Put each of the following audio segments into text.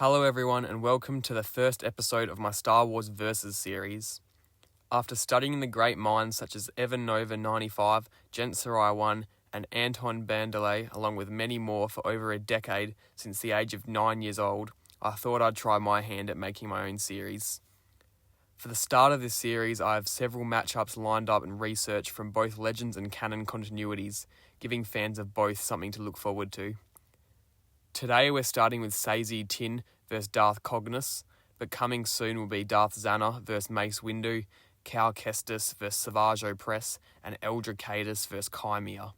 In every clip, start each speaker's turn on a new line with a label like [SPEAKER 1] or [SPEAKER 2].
[SPEAKER 1] Hello everyone and welcome to the first episode of my Star Wars Versus series. After studying the great minds such as Evan Nova 95, Gent Sarai 1 and Antoine Bandele along with many more for over a decade since the age of 9 years old, I thought I'd try my hand at making my own series. For the start of this series I have several matchups lined up and researched from both Legends and canon continuities, giving fans of both something to look forward to. Today we're starting with Saesee Tiin vs Darth Cognus, but coming soon will be Darth Zana vs Mace Windu, Cal Kestis vs Savage Opress, and Eldra Cadus vs Chimera.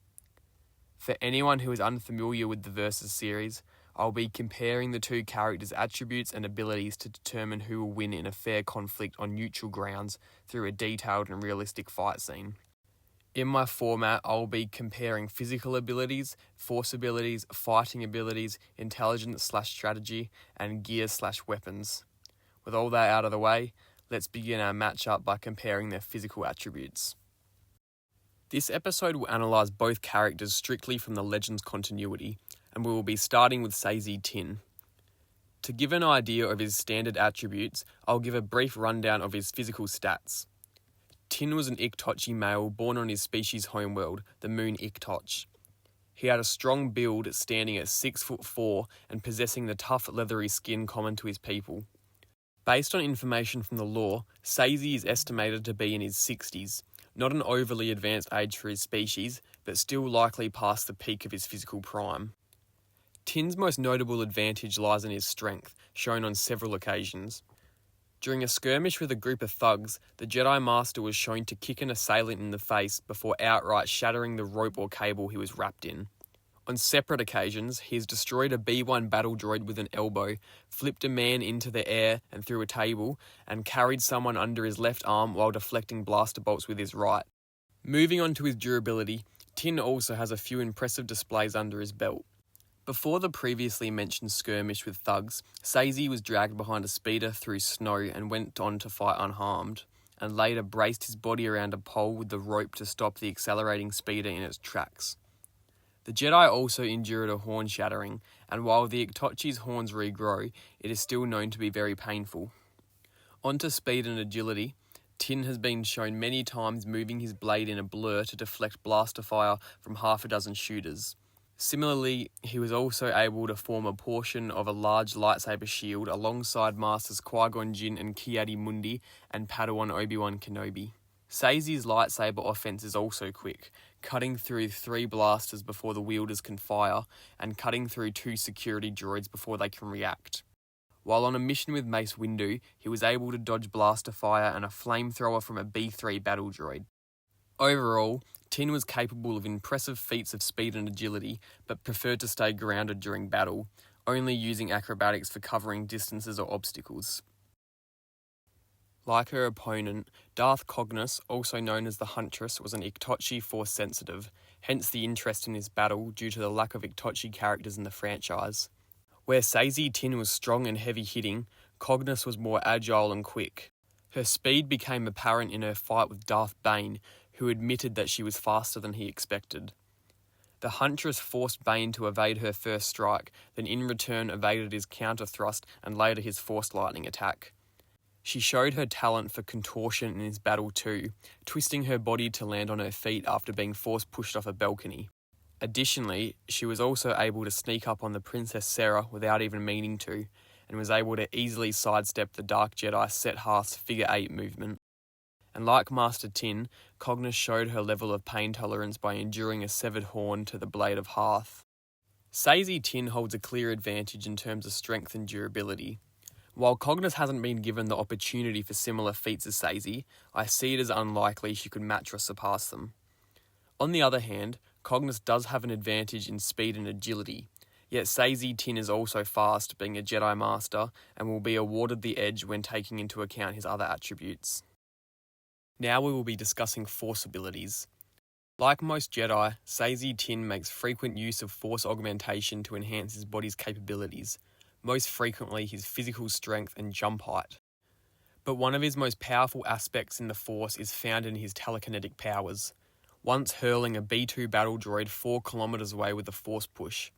[SPEAKER 1] For anyone who is unfamiliar with the Versus series, I'll be comparing the two characters' attributes and abilities to determine who will win in a fair conflict on neutral grounds through a detailed and realistic fight scene. In my format, I'll be comparing physical abilities, force abilities, fighting abilities, intelligence/strategy, and gear/weapons. With all that out of the way, let's begin our matchup by comparing their physical attributes. This episode will analyse both characters strictly from the Legends continuity, and we will be starting with Saesee Tiin. To give an idea of his standard attributes, I'll give a brief rundown of his physical stats. Tiin was an Iktochi male born on his species' homeworld, the moon Iktoch. He had a strong build, standing at 6'4" and possessing the tough, leathery skin common to his people. Based on information from the lore, Saesee is estimated to be in his 60s, not an overly advanced age for his species, but still likely past the peak of his physical prime. Tiin's most notable advantage lies in his strength, shown on several occasions. During a skirmish with a group of thugs, the Jedi Master was shown to kick an assailant in the face before outright shattering the rope or cable he was wrapped in. On separate occasions, he has destroyed a B-1 battle droid with an elbow, flipped a man into the air and through a table, and carried someone under his left arm while deflecting blaster bolts with his right. Moving on to his durability, Tiin also has a few impressive displays under his belt. Before the previously mentioned skirmish with thugs, Saesee was dragged behind a speeder through snow and went on to fight unharmed, and later braced his body around a pole with the rope to stop the accelerating speeder in its tracks. The Jedi also endured a horn shattering, and while the Iktochi's horns regrow, it is still known to be very painful. On to speed and agility, Tiin has been shown many times moving his blade in a blur to deflect blaster fire from half a dozen shooters. Similarly, he was also able to form a portion of a large lightsaber shield alongside Masters Qui-Gon Jinn and Ki-Adi-Mundi and Padawan Obi-Wan Kenobi. Saesee's lightsaber offense is also quick, cutting through 3 blasters before the wielders can fire, and cutting through 2 security droids before they can react. While on a mission with Mace Windu, he was able to dodge blaster fire and a flamethrower from a B-3 battle droid. Overall, Tiin was capable of impressive feats of speed and agility, but preferred to stay grounded during battle, only using acrobatics for covering distances or obstacles. Like her opponent, Darth Cognus, also known as the Huntress, was an Iktochi force sensitive, hence the interest in this battle due to the lack of Iktochi characters in the franchise. Where Saesee Tiin was strong and heavy hitting, Cognus was more agile and quick. Her speed became apparent in her fight with Darth Bane, who admitted that she was faster than he expected. The Huntress forced Bane to evade her first strike, then in return evaded his counter thrust and later his force lightning attack. She showed her talent for contortion in his battle too, twisting her body to land on her feet after being force pushed off a balcony. Additionally, she was also able to sneak up on the Princess Sarah without even meaning to, and was able to easily sidestep the Dark Jedi Set Hearth's Figure 8 movement. And like Master Tiin, Cognus showed her level of pain tolerance by enduring a severed horn to the blade of Hearth. Saesee Tiin holds a clear advantage in terms of strength and durability. While Cognus hasn't been given the opportunity for similar feats as Saesee, I see it as unlikely she could match or surpass them. On the other hand, Cognus does have an advantage in speed and agility, yet Saesee Tiin is also fast, being a Jedi Master, and will be awarded the edge when taking into account his other attributes. Now we will be discussing force abilities. Like most Jedi, Saesee Tiin makes frequent use of force augmentation to enhance his body's capabilities, most frequently his physical strength and jump height. But one of his most powerful aspects in the force is found in his telekinetic powers, once hurling a B-2 battle droid 4 kilometers away with a force push.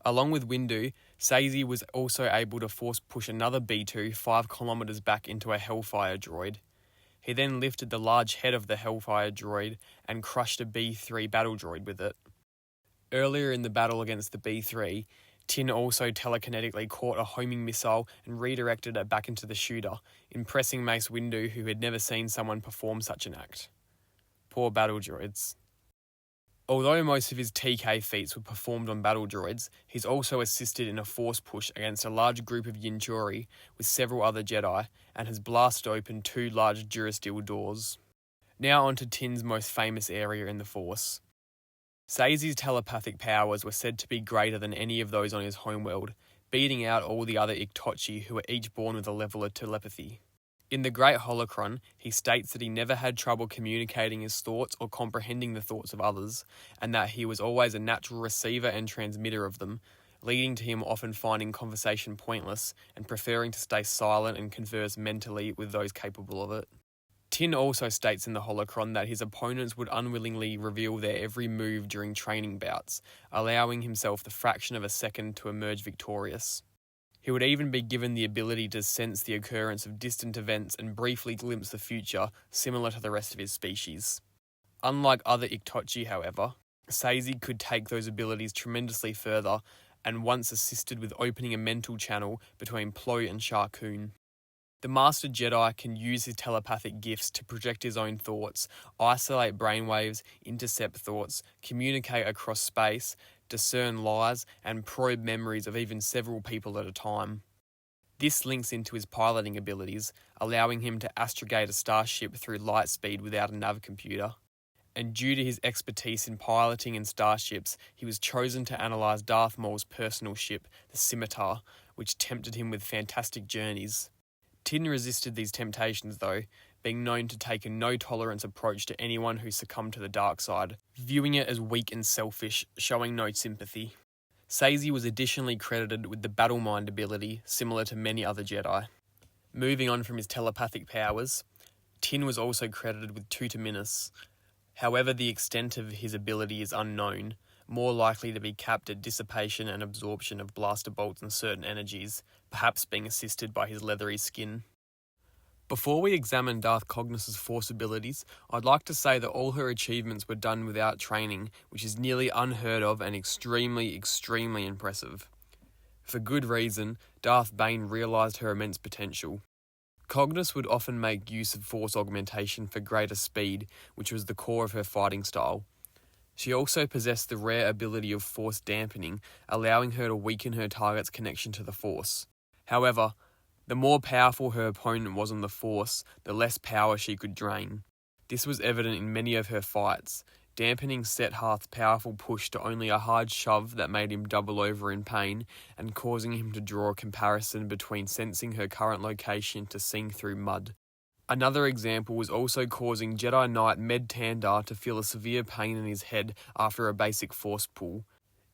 [SPEAKER 1] Along with Windu, Saesee was also able to force push another B2 5 kilometers back into a Hellfire droid. He then lifted the large head of the Hellfire droid and crushed a B3 battle droid with it. Earlier in the battle against the B3, Tiin also telekinetically caught a homing missile and redirected it back into the shooter, impressing Mace Windu, who had never seen someone perform such an act. Poor battle droids. Although most of his TK feats were performed on battle droids, he's also assisted in a force push against a large group of Yinchuri with several other Jedi, and has blasted open 2 large Durasteel doors. Now on to Tiin's most famous area in the Force. Saesee's telepathic powers were said to be greater than any of those on his homeworld, beating out all the other Iktochi who were each born with a level of telepathy. In the Great Holocron, he states that he never had trouble communicating his thoughts or comprehending the thoughts of others, and that he was always a natural receiver and transmitter of them, leading to him often finding conversation pointless and preferring to stay silent and converse mentally with those capable of it. Tiin also states in the Holocron that his opponents would unwillingly reveal their every move during training bouts, allowing himself the fraction of a second to emerge victorious. He would even be given the ability to sense the occurrence of distant events and briefly glimpse the future, similar to the rest of his species. Unlike other Iktochi, however, Saesee could take those abilities tremendously further, and once assisted with opening a mental channel between Plo and Shar Kun. The Master Jedi can use his telepathic gifts to project his own thoughts, isolate brainwaves, intercept thoughts, communicate across space, discern lies, and probe memories of even several people at a time. This links into his piloting abilities, allowing him to astrogate a starship through light speed without a nav computer. And due to his expertise in piloting and starships, he was chosen to analyse Darth Maul's personal ship, the Scimitar, which tempted him with fantastic journeys. Tiin resisted these temptations though, being known to take a no-tolerance approach to anyone who succumbed to the dark side, viewing it as weak and selfish, showing no sympathy. Saesee was additionally credited with the battle mind ability, similar to many other Jedi. Moving on from his telepathic powers, Tiin was also credited with Tutor Minus. However, the extent of his ability is unknown, more likely to be capped at dissipation and absorption of blaster bolts and certain energies, perhaps being assisted by his leathery skin. Before we examine Darth Cognus's Force abilities, I'd like to say that all her achievements were done without training, which is nearly unheard of and extremely impressive. For good reason, Darth Bane realised her immense potential. Cognus would often make use of Force augmentation for greater speed, which was the core of her fighting style. She also possessed the rare ability of Force dampening, allowing her to weaken her target's connection to the Force. However, the more powerful her opponent was on the Force, the less power she could drain. This was evident in many of her fights, dampening Set Hearth's powerful push to only a hard shove that made him double over in pain, and causing him to draw a comparison between sensing her current location to seeing through mud. Another example was also causing Jedi Knight Med Tandar to feel a severe pain in his head after a basic Force pull.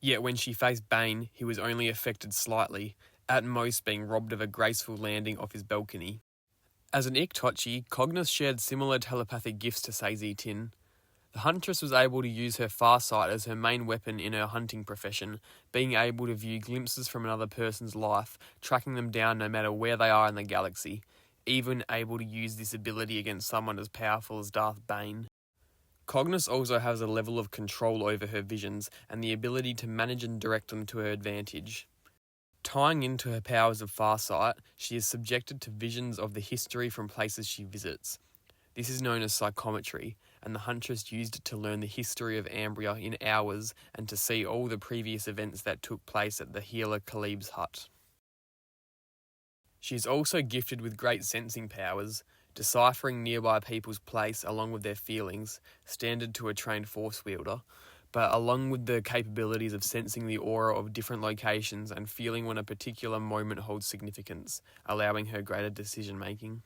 [SPEAKER 1] Yet when she faced Bane, he was only affected slightly, at most being robbed of a graceful landing off his balcony. As an Iktochi, Cognus shared similar telepathic gifts to Saesee Tiin. The Huntress was able to use her farsight as her main weapon in her hunting profession, being able to view glimpses from another person's life, tracking them down no matter where they are in the galaxy, even able to use this ability against someone as powerful as Darth Bane. Cognus also has a level of control over her visions and the ability to manage and direct them to her advantage. Tying into her powers of farsight, she is subjected to visions of the history from places she visits. This is known as psychometry, and the Huntress used it to learn the history of Ambria in hours and to see all the previous events that took place at the healer Khalib's hut. She is also gifted with great sensing powers, deciphering nearby people's place along with their feelings, standard to a trained Force wielder, but along with the capabilities of sensing the aura of different locations and feeling when a particular moment holds significance, allowing her greater decision-making.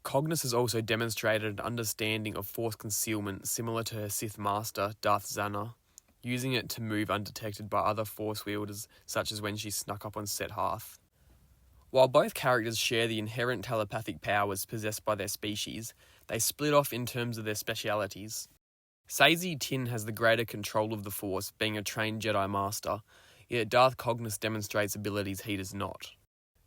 [SPEAKER 1] Cognus has also demonstrated an understanding of Force concealment similar to her Sith Master, Darth Zana, using it to move undetected by other Force wielders, such as when she snuck up on Set Hearth. While both characters share the inherent telepathic powers possessed by their species, they split off in terms of their specialities. Saesee Tiin has the greater control of the Force, being a trained Jedi Master, yet Darth Cognus demonstrates abilities he does not.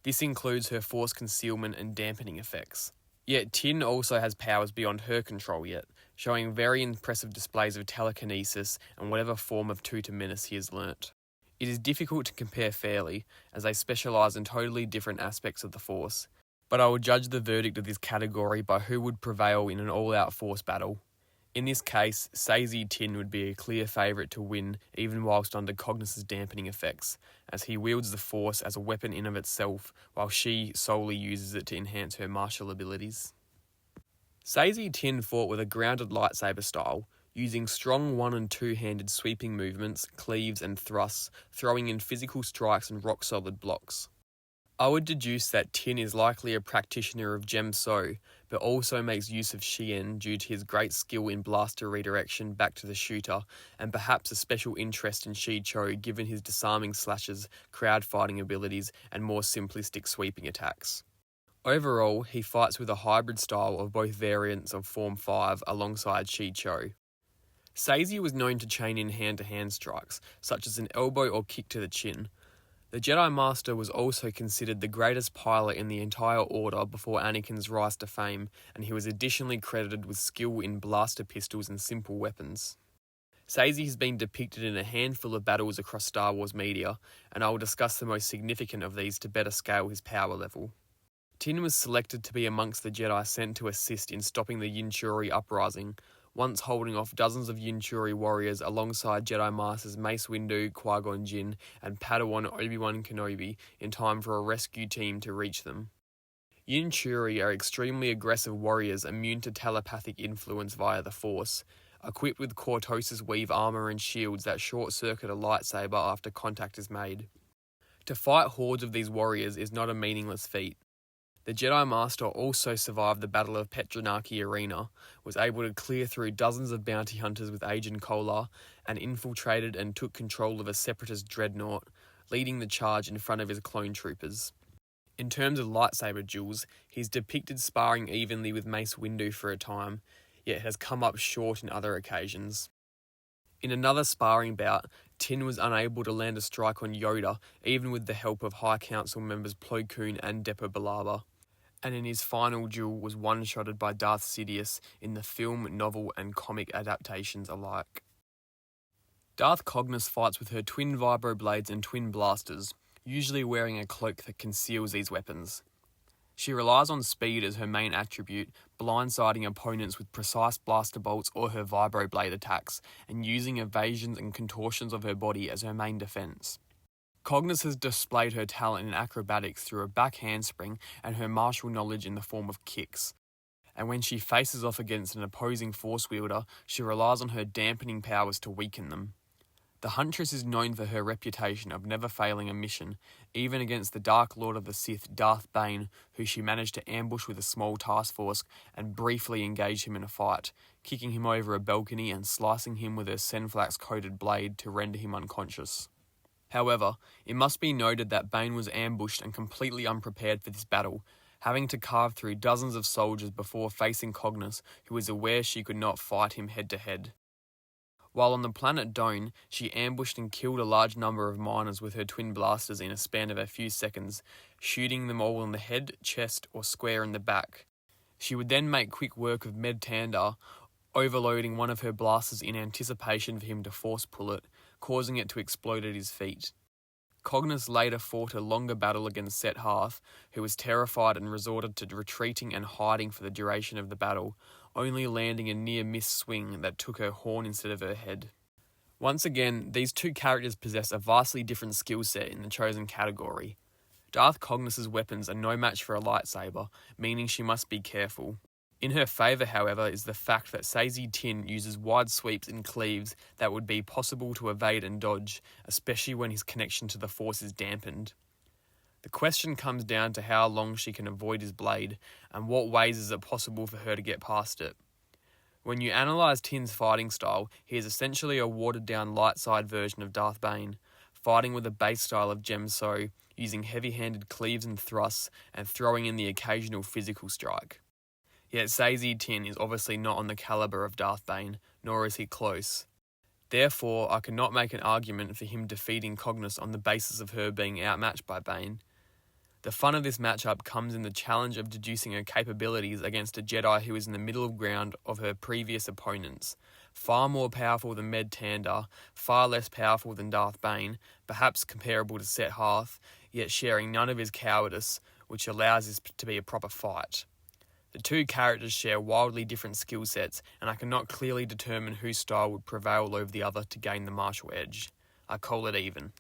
[SPEAKER 1] This includes her force concealment and dampening effects. Yet Tiin also has powers beyond her control yet, showing very impressive displays of telekinesis and whatever form of tutor menace he has learnt. It is difficult to compare fairly, as they specialise in totally different aspects of the Force, but I will judge the verdict of this category by who would prevail in an all-out Force battle. In this case, Saesee Tiin would be a clear favourite to win even whilst under Cognus's dampening effects, as he wields the Force as a weapon in of itself, while she solely uses it to enhance her martial abilities. Saesee Tiin fought with a grounded lightsaber style, using strong one- and two-handed sweeping movements, cleaves and thrusts, throwing in physical strikes and rock-solid blocks. I would deduce that Tiin is likely a practitioner of Gem So, but also makes use of Shien due to his great skill in blaster redirection back to the shooter, and perhaps a special interest in Shi Cho given his disarming slashes, crowd fighting abilities, and more simplistic sweeping attacks. Overall, he fights with a hybrid style of both variants of Form 5 alongside Shi Cho. Saesee was known to chain in hand-to-hand strikes, such as an elbow or kick to the chin. The Jedi Master was also considered the greatest pilot in the entire Order before Anakin's rise to fame, and he was additionally credited with skill in blaster pistols and simple weapons. Saesee has been depicted in a handful of battles across Star Wars media, and I will discuss the most significant of these to better scale his power level. Tiin was selected to be amongst the Jedi sent to assist in stopping the Yinchuri uprising, once holding off dozens of Yinchuri warriors alongside Jedi Masters Mace Windu, Qui-Gon Jinn, and Padawan Obi-Wan Kenobi in time for a rescue team to reach them. Yinchuri are extremely aggressive warriors immune to telepathic influence via the Force, equipped with Cortosis weave armour and shields that short-circuit a lightsaber after contact is made. To fight hordes of these warriors is not a meaningless feat. The Jedi Master also survived the Battle of Petranaki Arena, was able to clear through dozens of bounty hunters with Agent Kolar, and infiltrated and took control of a separatist dreadnought, leading the charge in front of his clone troopers. In terms of lightsaber duels, he's depicted sparring evenly with Mace Windu for a time, yet has come up short in other occasions. In another sparring bout, Tiin was unable to land a strike on Yoda, even with the help of High Council members Plo Koon and Depa Billaba, and in his final duel was one-shotted by Darth Sidious in the film, novel and comic adaptations alike. Darth Cognus fights with her twin vibroblades and twin blasters, usually wearing a cloak that conceals these weapons. She relies on speed as her main attribute, blindsiding opponents with precise blaster bolts or her vibroblade attacks, and using evasions and contortions of her body as her main defense. Cognus has displayed her talent in acrobatics through a back handspring and her martial knowledge in the form of kicks. And when she faces off against an opposing force wielder, she relies on her dampening powers to weaken them. The Huntress is known for her reputation of never failing a mission, even against the Dark Lord of the Sith, Darth Bane, who she managed to ambush with a small task force and briefly engage him in a fight, kicking him over a balcony and slicing him with her Senflax-coated blade to render him unconscious. However, it must be noted that Bane was ambushed and completely unprepared for this battle, having to carve through dozens of soldiers before facing Cognus, who was aware she could not fight him head-to-head. While on the planet Done, she ambushed and killed a large number of miners with her twin blasters in a span of a few seconds, shooting them all in the head, chest, or square in the back. She would then make quick work of Med Tandar, overloading one of her blasters in anticipation for him to force pull it, causing it to explode at his feet. Cognus later fought a longer battle against Set Hearth, who was terrified and resorted to retreating and hiding for the duration of the battle, only landing a near-miss swing that took her horn instead of her head. Once again, these two characters possess a vastly different skill set in the chosen category. Darth Cognus's weapons are no match for a lightsaber, meaning she must be careful. In her favour, however, is the fact that Saesee Tiin uses wide sweeps and cleaves that would be possible to evade and dodge, especially when his connection to the Force is dampened. The question comes down to how long she can avoid his blade, and what ways is it possible for her to get past it. When you analyse Tiin's fighting style, he is essentially a watered-down light-side version of Darth Bane, fighting with a base style of Gem So, using heavy-handed cleaves and thrusts, and throwing in the occasional physical strike. Yet Saesee Tiin is obviously not on the calibre of Darth Bane, nor is he close. Therefore, I cannot make an argument for him defeating Cognus on the basis of her being outmatched by Bane. The fun of this matchup comes in the challenge of deducing her capabilities against a Jedi who is in the middle of ground of her previous opponents. Far more powerful than Med Tanda, far less powerful than Darth Bane, perhaps comparable to Set Hearth, yet sharing none of his cowardice, which allows this to be a proper fight. The two characters share wildly different skill sets, and I cannot clearly determine whose style would prevail over the other to gain the martial edge. I call it even.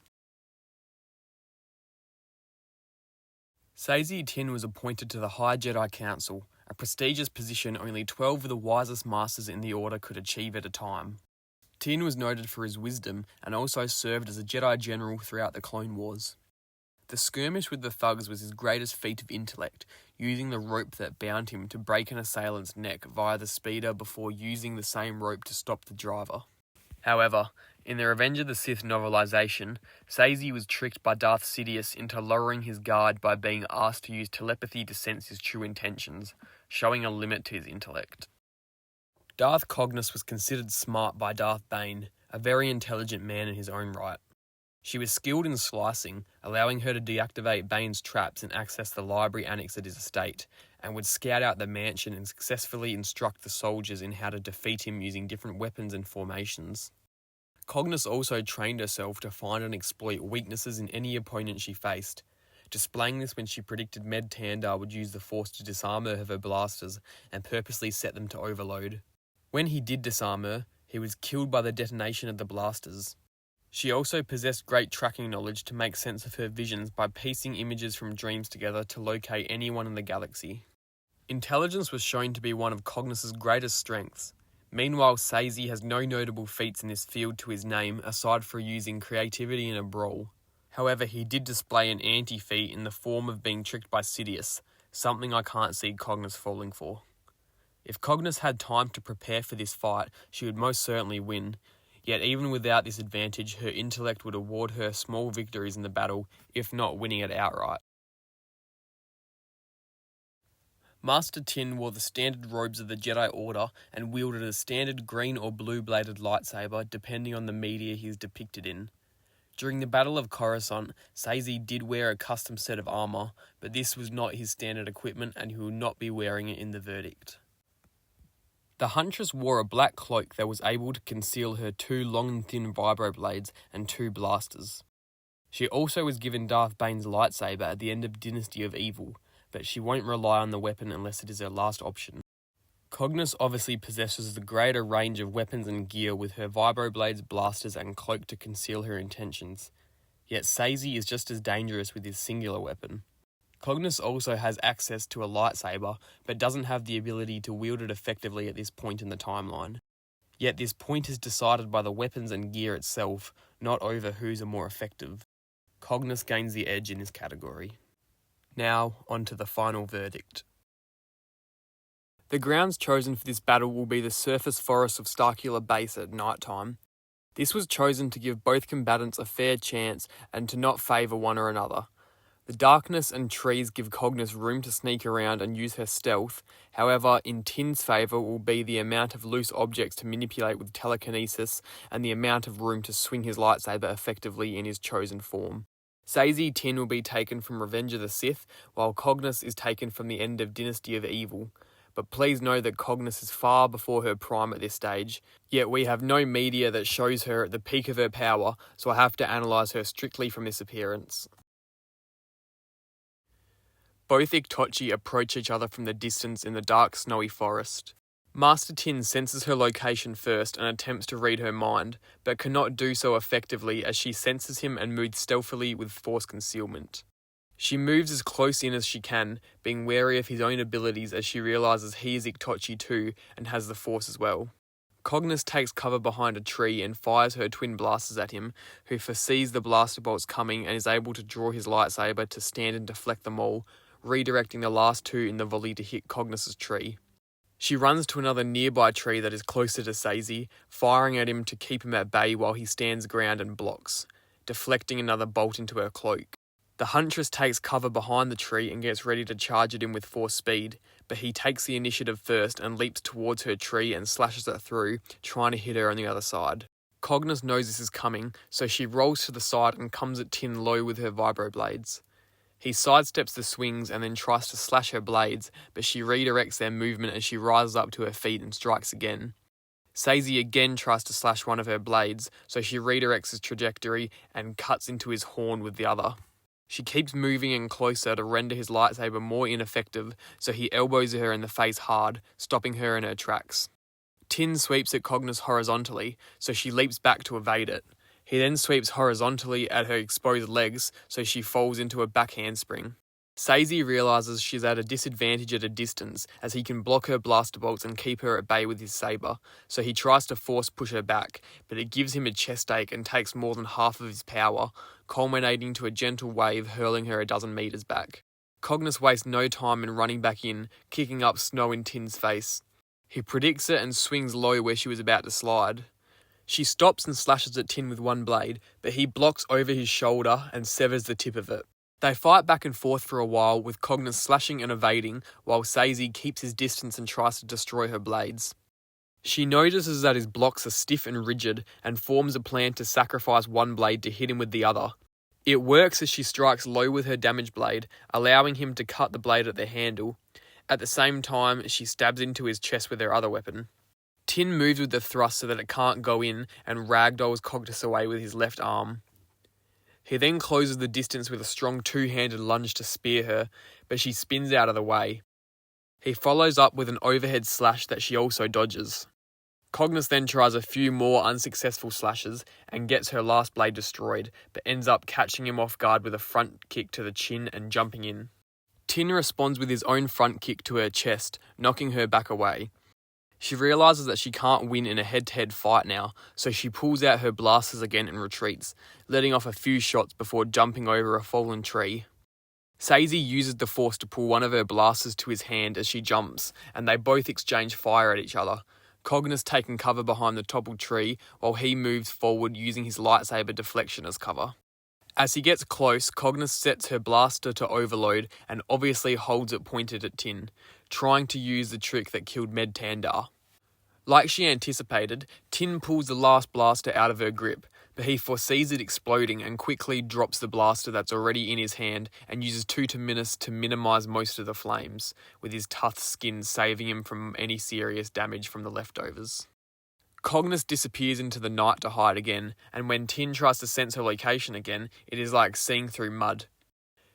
[SPEAKER 1] Saesee Tiin was appointed to the High Jedi Council, a prestigious position only 12 of the wisest masters in the Order could achieve at a time. Tiin was noted for his wisdom and also served as a Jedi General throughout the Clone Wars. The skirmish with the thugs was his greatest feat of intellect, using the rope that bound him to break an assailant's neck via the speeder before using the same rope to stop the driver. However, in the Revenge of the Sith novelisation, Saesee was tricked by Darth Sidious into lowering his guard by being asked to use telepathy to sense his true intentions, showing a limit to his intellect. Darth Cognus was considered smart by Darth Bane, a very intelligent man in his own right. She was skilled in slicing, allowing her to deactivate Bane's traps and access the library annex at his estate, and would scout out the mansion and successfully instruct the soldiers in how to defeat him using different weapons and formations. Cognus also trained herself to find and exploit weaknesses in any opponent she faced, displaying this when she predicted Med Tanda would use the Force to disarm her of her blasters and purposely set them to overload. When he did disarm her, he was killed by the detonation of the blasters. She also possessed great tracking knowledge to make sense of her visions by piecing images from dreams together to locate anyone in the galaxy. Intelligence was shown to be one of Cognus's greatest strengths. Meanwhile, Saesee has no notable feats in this field to his name aside for using creativity in a brawl. However, he did display an anti-feat in the form of being tricked by Sidious, something I can't see Cognus falling for. If Cognus had time to prepare for this fight, she would most certainly win. Yet even without this advantage, her intellect would award her small victories in the battle, if not winning it outright. Master Tiin wore the standard robes of the Jedi Order and wielded a standard green or blue-bladed lightsaber depending on the media he is depicted in. During the Battle of Coruscant, Saesee did wear a custom set of armour, but this was not his standard equipment and he will not be wearing it in the verdict. The Huntress wore a black cloak that was able to conceal her 2 long and thin vibroblades and 2 blasters. She also was given Darth Bane's lightsaber at the end of Dynasty of Evil, but she won't rely on the weapon unless it is her last option. Cognus obviously possesses the greater range of weapons and gear with her vibroblades, blasters and cloak to conceal her intentions, yet Saesee is just as dangerous with his singular weapon. Cognus also has access to a lightsaber, but doesn't have the ability to wield it effectively at this point in the timeline. Yet this point is decided by the weapons and gear itself, not over whose are more effective. Cognus gains the edge in this category. Now, on to the final verdict. The grounds chosen for this battle will be the surface forest of Starkiller Base at night time. This was chosen to give both combatants a fair chance and to not favour one or another. The darkness and trees give Cognus room to sneak around and use her stealth, however, in Tiin's favour will be the amount of loose objects to manipulate with telekinesis and the amount of room to swing his lightsaber effectively in his chosen form. Saesee Tiin will be taken from Revenge of the Sith, while Cognus is taken from the end of Dynasty of Evil. But please know that Cognus is far before her prime at this stage, yet we have no media that shows her at the peak of her power, so I have to analyse her strictly from this appearance. Both Iktochi approach each other from the distance in the dark snowy forest. Master Tiin senses her location first and attempts to read her mind, but cannot do so effectively as she senses him and moves stealthily with force concealment. She moves as close in as she can, being wary of his own abilities as she realises he is Iktochi too and has the force as well. Cognus takes cover behind a tree and fires her twin blasters at him, who foresees the blaster bolts coming and is able to draw his lightsaber to stand and deflect them all, redirecting the last 2 in the volley to hit Cognus's tree. She runs to another nearby tree that is closer to Saesee, firing at him to keep him at bay while he stands ground and blocks, deflecting another bolt into her cloak. The Huntress takes cover behind the tree and gets ready to charge at him with force speed, but he takes the initiative first and leaps towards her tree and slashes it through, trying to hit her on the other side. Cognus knows this is coming, so she rolls to the side and comes at Tiin low with her vibroblades. He sidesteps the swings and then tries to slash her blades, but she redirects their movement as she rises up to her feet and strikes again. Saesee again tries to slash one of her blades, so she redirects his trajectory and cuts into his horn with the other. She keeps moving in closer to render his lightsaber more ineffective, so he elbows her in the face hard, stopping her in her tracks. Tiin sweeps at Cognus horizontally, so she leaps back to evade it. He then sweeps horizontally at her exposed legs, so she falls into a back handspring. Saesee realises she's at a disadvantage at a distance, as he can block her blaster bolts and keep her at bay with his sabre, so he tries to force push her back, but it gives him a chest ache and takes more than half of his power, culminating to a gentle wave hurling her a dozen metres back. Cognus wastes no time in running back in, kicking up snow in Tin's face. He predicts it and swings low where she was about to slide. She stops and slashes at Tiin with one blade, but he blocks over his shoulder and severs the tip of it. They fight back and forth for a while, with Cognus slashing and evading, while Saesee keeps his distance and tries to destroy her blades. She notices that his blocks are stiff and rigid, and forms a plan to sacrifice one blade to hit him with the other. It works as she strikes low with her damaged blade, allowing him to cut the blade at the handle. At the same time, she stabs into his chest with her other weapon. Tiin moves with the thrust so that it can't go in, and ragdolls Cognus away with his left arm. He then closes the distance with a strong two-handed lunge to spear her, but she spins out of the way. He follows up with an overhead slash that she also dodges. Cognus then tries a few more unsuccessful slashes and gets her last blade destroyed, but ends up catching him off guard with a front kick to the chin and jumping in. Tiin responds with his own front kick to her chest, knocking her back away. She realises that she can't win in a head-to-head fight now, so she pulls out her blasters again and retreats, letting off a few shots before jumping over a fallen tree. Saesee uses the force to pull one of her blasters to his hand as she jumps, and they both exchange fire at each other, Cognus taking cover behind the toppled tree while he moves forward using his lightsaber deflection as cover. As he gets close, Cognus sets her blaster to overload and obviously holds it pointed at Tiin, trying to use the trick that killed Med Tandar. Like she anticipated, Tiin pulls the last blaster out of her grip, but he foresees it exploding and quickly drops the blaster that's already in his hand and uses 2 to minimise most of the flames, with his tough skin saving him from any serious damage from the leftovers. Cognus disappears into the night to hide again, and when Tiin tries to sense her location again, it is like seeing through mud.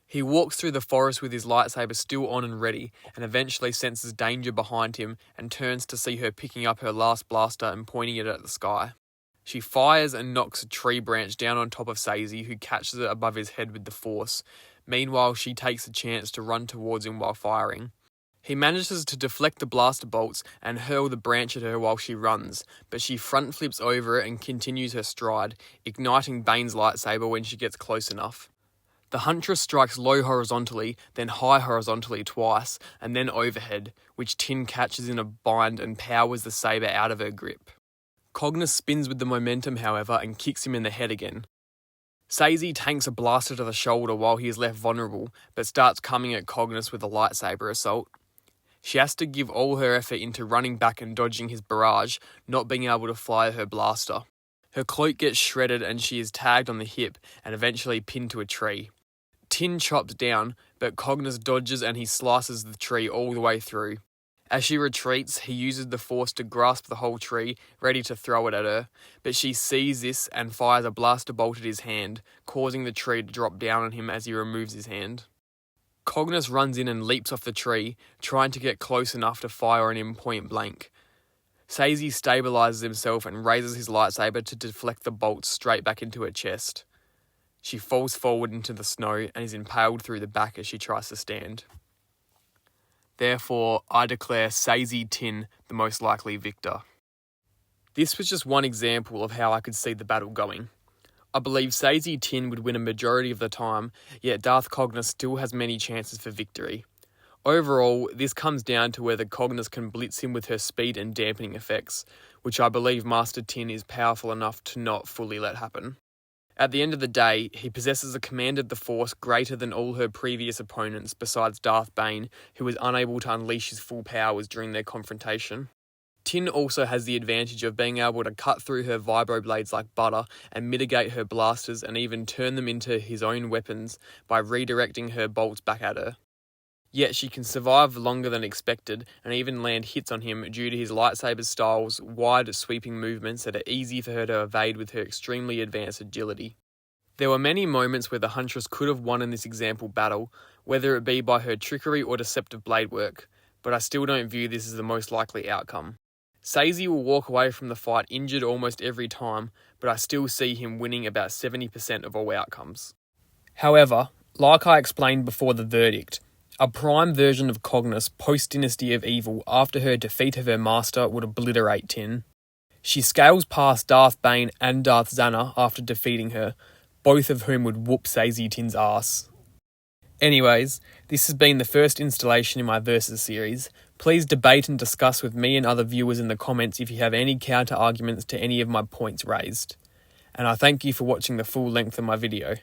[SPEAKER 1] He walks through the forest with his lightsaber still on and ready, and eventually senses danger behind him and turns to see her picking up her last blaster and pointing it at the sky. She fires and knocks a tree branch down on top of Saesee, who catches it above his head with the force. Meanwhile, she takes a chance to run towards him while firing. He manages to deflect the blaster bolts and hurl the branch at her while she runs, but she front flips over it and continues her stride, igniting Bane's lightsaber when she gets close enough. The Huntress strikes low horizontally, then high horizontally twice, and then overhead, which Tiin catches in a bind and powers the saber out of her grip. Cognus spins with the momentum, however, and kicks him in the head again. Saesee tanks a blaster to the shoulder while he is left vulnerable, but starts coming at Cognus with a lightsaber assault. She has to give all her effort into running back and dodging his barrage, not being able to fire her blaster. Her cloak gets shredded and she is tagged on the hip and eventually pinned to a tree. Tiin chops down, but Cognus dodges and he slices the tree all the way through. As she retreats, he uses the force to grasp the whole tree, ready to throw it at her, but she sees this and fires a blaster bolt at his hand, causing the tree to drop down on him as he removes his hand. Cognus runs in and leaps off the tree, trying to get close enough to fire on him point blank. Saesee stabilises himself and raises his lightsaber to deflect the bolts straight back into her chest. She falls forward into the snow and is impaled through the back as she tries to stand. Therefore, I declare Saesee Tiin the most likely victor. This was just one example of how I could see the battle going. I believe Saesee Tiin would win a majority of the time, yet Darth Cognus still has many chances for victory. Overall, this comes down to whether Cognus can blitz him with her speed and dampening effects, which I believe Master Tiin is powerful enough to not fully let happen. At the end of the day, he possesses a command of the Force greater than all her previous opponents besides Darth Bane, who was unable to unleash his full powers during their confrontation. Tiin also has the advantage of being able to cut through her vibroblades like butter and mitigate her blasters and even turn them into his own weapons by redirecting her bolts back at her. Yet she can survive longer than expected and even land hits on him due to his lightsaber style's wide sweeping movements that are easy for her to evade with her extremely advanced agility. There were many moments where the Huntress could have won in this example battle, whether it be by her trickery or deceptive blade work, but I still don't view this as the most likely outcome. Saesee will walk away from the fight injured almost every time, but I still see him winning about 70% of all outcomes. However, like I explained before the verdict, a prime version of Cognus post-Dynasty of Evil after her defeat of her master would obliterate Tiin. She scales past Darth Bane and Darth Xana after defeating her, both of whom would whoop Saesee Tiin's ass. Anyways, this has been the first installation in my Versus series. Please debate and discuss with me and other viewers in the comments if you have any counter arguments to any of my points raised. And I thank you for watching the full length of my video.